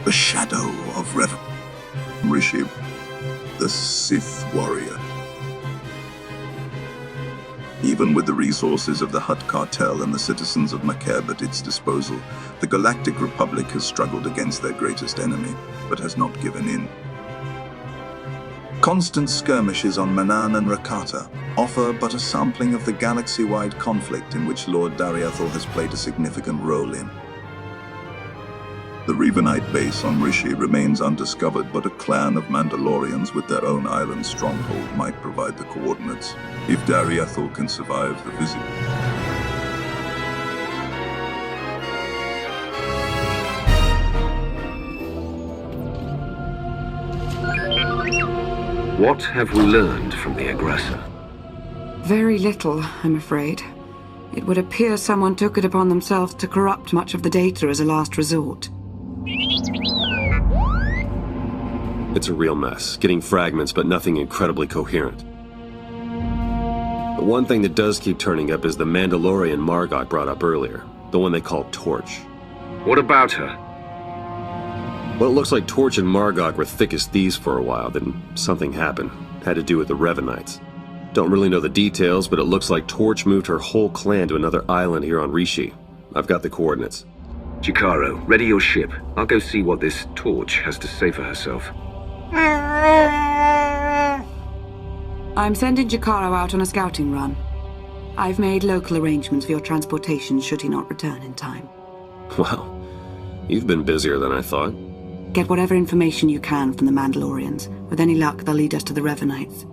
the shadow of Revan. Rishi, the Sith Warrior. Even with the resources of the Hutt cartel and the citizens of Makeb at its disposal, the Galactic Republic has struggled against their greatest enemy, but has not given in. Constant skirmishes on Manan and Rakata offer but a sampling of the galaxy-wide conflict in which Lord Dariathal has played a significant role in. The Revanite base on Rishi remains undiscovered, but a clan of Mandalorians with their own island stronghold might provide the coordinates, if Dariathal can survive the visit. What have we learned from the aggressor? Very little, I'm afraid. It would appear someone took it upon themselves to corrupt much of the data as a last resort. It's a real mess, getting fragments but nothing incredibly coherent. The one thing that does keep turning up is the Mandalorian Margok brought up earlier, the one they call Torch. What about her? Well, it looks like Torch and Margok were thick as thieves for a while, then something happened. Had to do with the Revanites. Don't really know the details, but it looks like Torch moved her whole clan to another island here on Rishi. I've got the coordinates. Chikaro, ready your ship. I'll go see what this Torch has to say for herself. I'm sending Jakaro out on a scouting run. I've made local arrangements for your transportation should he not return in time. Well, you've been busier than I thought. Get whatever information you can from the Mandalorians. With any luck, they'll lead us to the Revanites.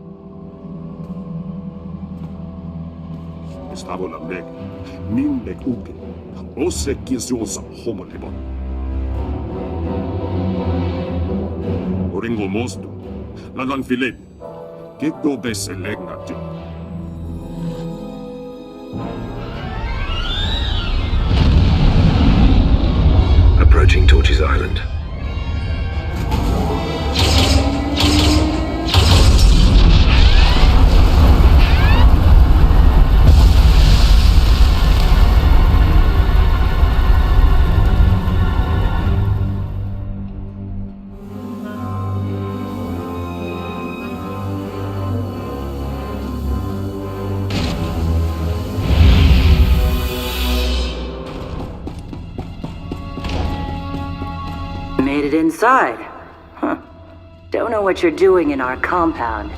Approaching Torch's island. Made it inside. Huh. Don't know what you're doing in our compound.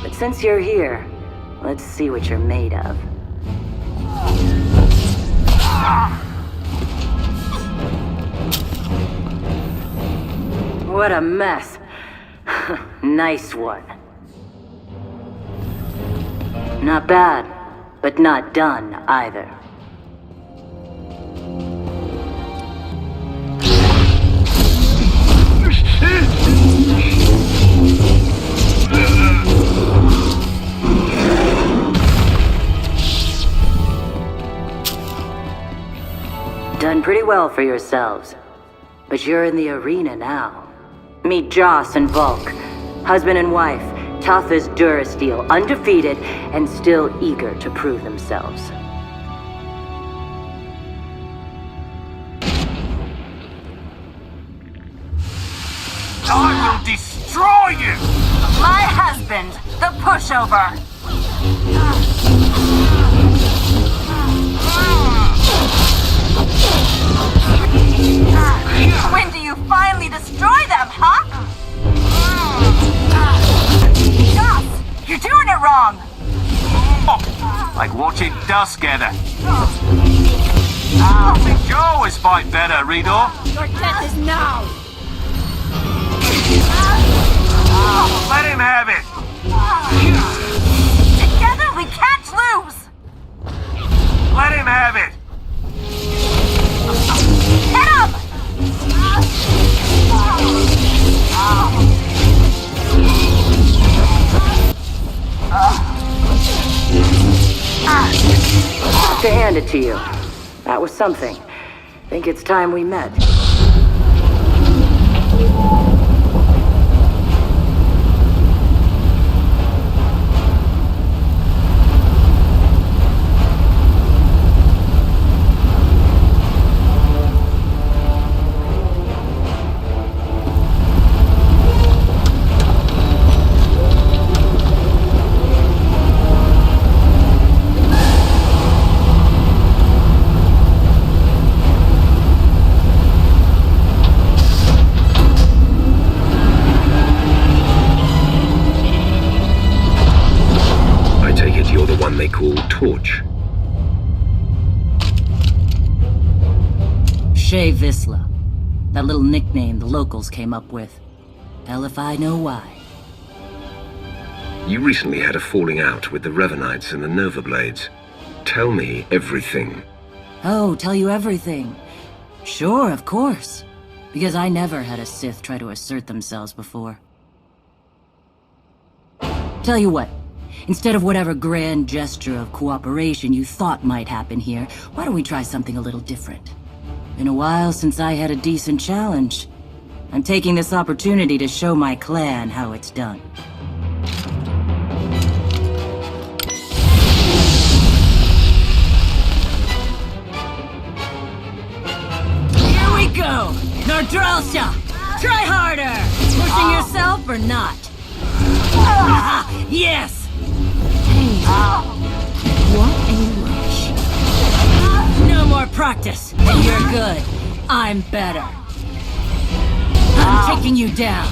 But since you're here, let's see what you're made of. What a mess. Nice one. Not bad, but not done either. Done pretty well for yourselves. But you're in the arena now. Meet Joss and Volk. Husband and wife, tough as Durasteel, undefeated, and still eager to prove themselves. I will destroy you! My husband, the pushover! When do you finally destroy them, huh? Joss, you're doing it wrong! Like watching dust gather. You always fight better, Redor. Your death is now! Let him have it! Together we can't lose! Let him have it! Hit him! To hand it to you. That was something. Think it's time we met. torch? Shay Visla. That little nickname the locals came up with. Hell if I know why. You recently had a falling out with the Revanites and the Nova Blades. Tell me everything. Oh, tell you everything. Sure, of course. Because I never had a Sith try to assert themselves before. Tell you what, instead of whatever grand gesture of cooperation you thought might happen here, why don't we try something a little different? Been a while since I had a decent challenge. I'm taking this opportunity to show my clan how it's done. Here we go! Nordralsha! Try harder! Pushing yourself or not? Aha! Yes! Hey, what a rush. No more practice. You're good. I'm better. I'm taking you down.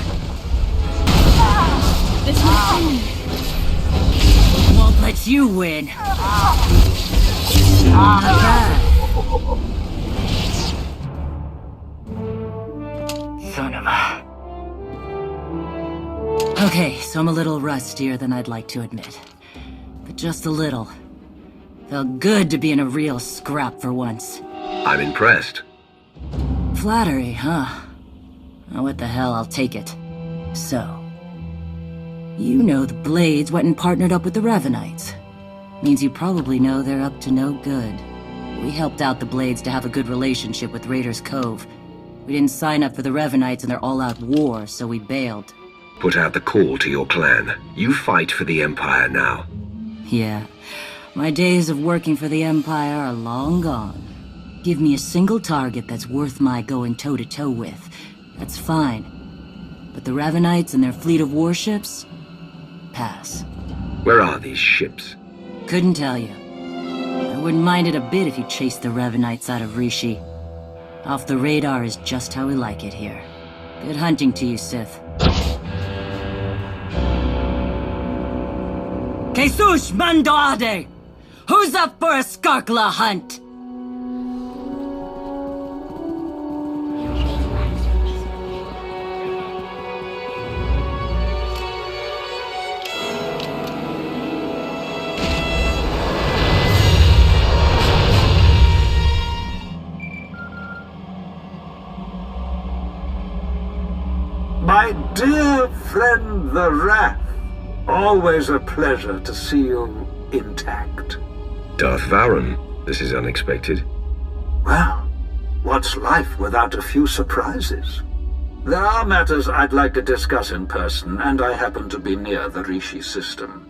This won't let you win. Not bad. Son of a... Okay, so I'm a little rustier than I'd like to admit. But just a little. Felt good to be in a real scrap for once. I'm impressed. Flattery, huh? Oh, what the hell, I'll take it. So, you know the Blades went and partnered up with the Revanites. Means you probably know they're up to no good. We helped out the Blades to have a good relationship with Raiders Cove. We didn't sign up for the Revanites and their all-out war, so we bailed. Put out the call to your clan. You fight for the Empire now. Yeah, my days of working for the Empire are long gone. Give me a single target that's worth my going toe-to-toe with. That's fine. But the Revanites and their fleet of warships? Pass. Where are these ships? Couldn't tell you. I wouldn't mind it a bit if you chased the Revanites out of Rishi. Off the radar is just how we like it here. Good hunting to you, Sith. Jesus Mandoade! Who's up for a Skarkla hunt? My dear friend the Wrath, always a pleasure to see you intact. Darth Varen, this is unexpected. Well, what's life without a few surprises? There are matters I'd like to discuss in person, and I happen to be near the Rishi system.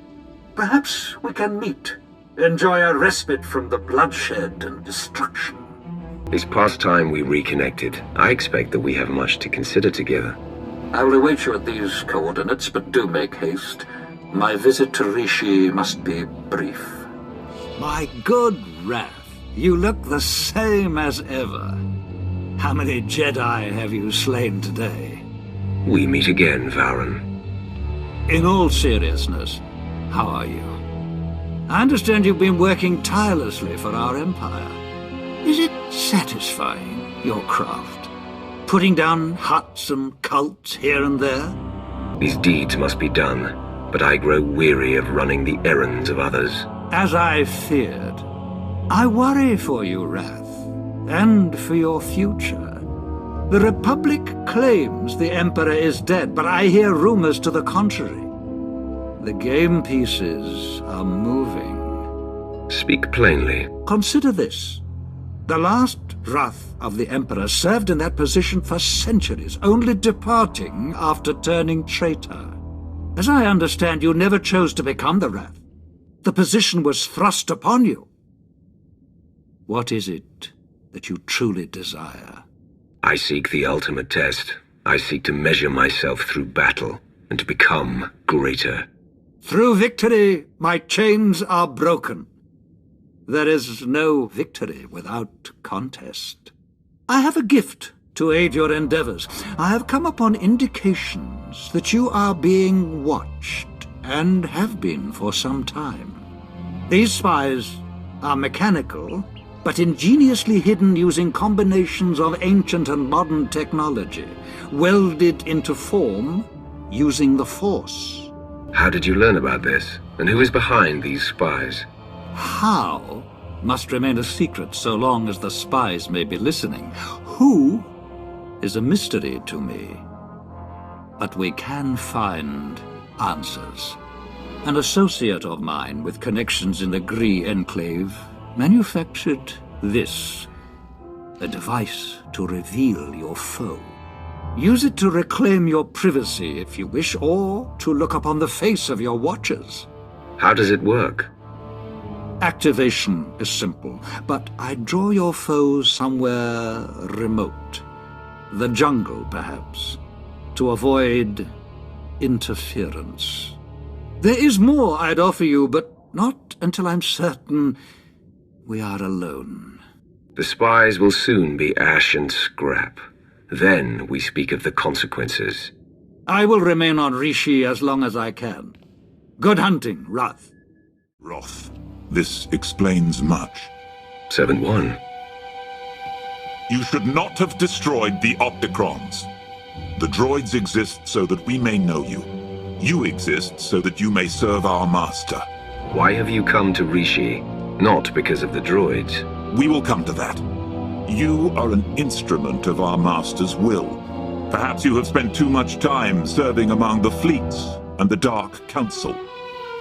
Perhaps we can meet, enjoy a respite from the bloodshed and destruction. It's past time we reconnected. I expect that we have much to consider together. I will await you at these coordinates, but do make haste. My visit to Rishi must be brief. My good Wrath, you look the same as ever. How many Jedi have you slain today? We meet again, Varen. In all seriousness, how are you? I understand you've been working tirelessly for our Empire. Is it satisfying, your craft? Putting down huts and cults here and there? These deeds must be done, but I grow weary of running the errands of others. As I feared. I worry for you, Wrath, and for your future. The Republic claims the Emperor is dead, but I hear rumors to the contrary. The game pieces are moving. Speak plainly. Consider this. The last Wrath of the Emperor served in that position for centuries, only departing after turning traitor. As I understand, you never chose to become the Wrath. The position was thrust upon you. What is it that you truly desire? I seek the ultimate test. I seek to measure myself through battle, and to become greater. Through victory, my chains are broken. There is no victory without contest. I have a gift to aid your endeavors. I have come upon indications that you are being watched, and have been for some time. These spies are mechanical, but ingeniously hidden using combinations of ancient and modern technology, welded into form using the Force. How did you learn about this? And who is behind these spies? How must remain a secret so long as the spies may be listening. Who is a mystery to me. But we can find answers. An associate of mine with connections in the Gree Enclave manufactured this. A device to reveal your foe. Use it to reclaim your privacy if you wish, or to look upon the face of your watchers. How does it work? Activation is simple, but I draw your foe somewhere remote. The jungle, perhaps, to avoid interference. There is more I'd offer you, but not until I'm certain we are alone. The spies will soon be ash and scrap. Then we speak of the consequences. I will remain on Rishi as long as I can. Good hunting, Wrath. Wrath. This explains much. 7-1. You should not have destroyed the Opticrons. The droids exist so that we may know you. You exist so that you may serve our master. Why have you come to Rishi? Not because of the droids. We will come to that. You are an instrument of our master's will. Perhaps you have spent too much time serving among the fleets and the Dark Council.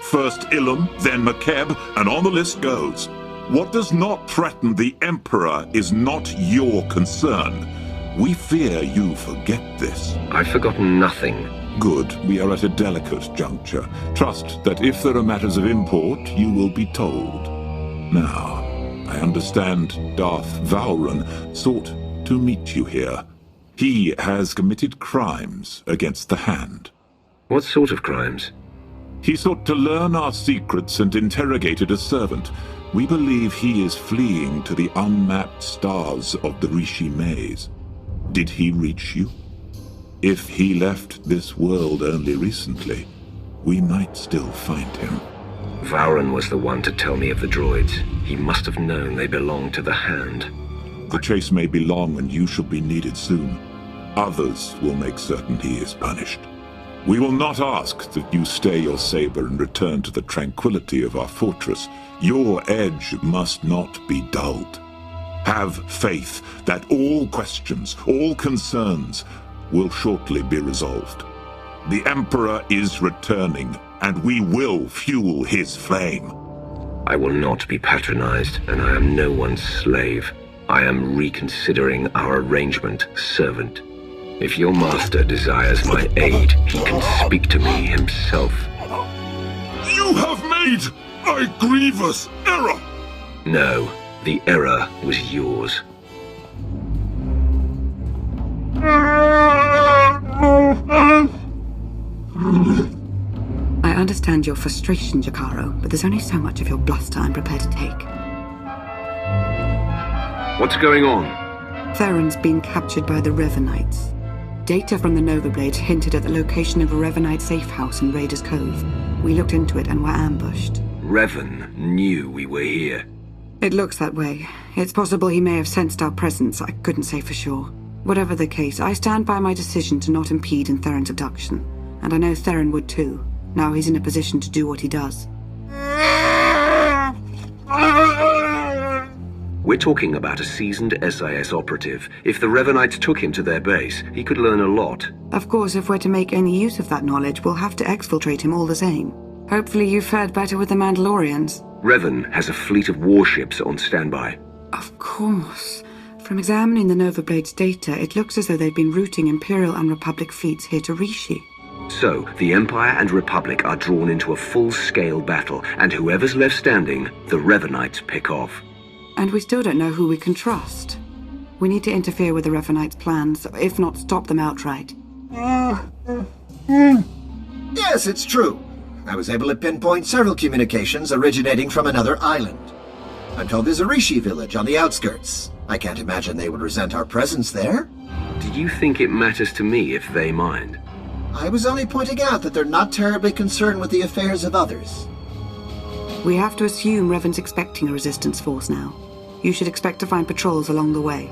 First Ilum, then Makeb, and on the list goes. What does not threaten the Emperor is not your concern. We fear you forget this. I've forgotten nothing. Good. We are at a delicate juncture. Trust that if there are matters of import, you will be told. Now, I understand Darth Vowran sought to meet you here. He has committed crimes against the Hand. What sort of crimes? He sought to learn our secrets and interrogated a servant. We believe he is fleeing to the unmapped stars of the Rishi Maze. Did he reach you? If he left this world only recently, we might still find him. Vowran was the one to tell me of the droids. He must have known they belonged to the Hand. The chase may be long and you shall be needed soon. Others will make certain he is punished. We will not ask that you stay your saber and return to the tranquility of our fortress. Your edge must not be dulled. Have faith that all questions, all concerns, will shortly be resolved. The Emperor is returning, and we will fuel his flame. I will not be patronized, and I am no one's slave. I am reconsidering our arrangement, servant. If your master desires my aid, he can speak to me himself. You have made a grievous error! No, the error was yours. I understand your frustration, Jakaro, but there's only so much of your bluster I'm prepared to take. What's going on? Theron's been captured by the Revanites. Data from the Nova Blades hinted at the location of a Revanite safe house in Raiders Cove. We looked into it and were ambushed. Revan knew we were here. It looks that way. It's possible he may have sensed our presence. I couldn't say for sure. Whatever the case, I stand by my decision to not impede in Theron's abduction. And I know Theron would too. Now he's in a position to do what he does. We're talking about a seasoned SIS operative. If the Revanites took him to their base, he could learn a lot. Of course, if we're to make any use of that knowledge, we'll have to exfiltrate him all the same. Hopefully you fared better with the Mandalorians. Revan has a fleet of warships on standby. Of course. From examining the Nova Blades data, it looks as though they've been routing Imperial and Republic fleets here to Rishi. So, the Empire and Republic are drawn into a full-scale battle, and whoever's left standing, the Revanites pick off. And we still don't know who we can trust. We need to interfere with the Revanites' plans, if not stop them outright. Yes, it's true. I was able to pinpoint several communications originating from another island. I'm told there's a Rishi village on the outskirts. I can't imagine they would resent our presence there. Do you think it matters to me if they mind? I was only pointing out that they're not terribly concerned with the affairs of others. We have to assume Revan's expecting a resistance force now. You should expect to find patrols along the way.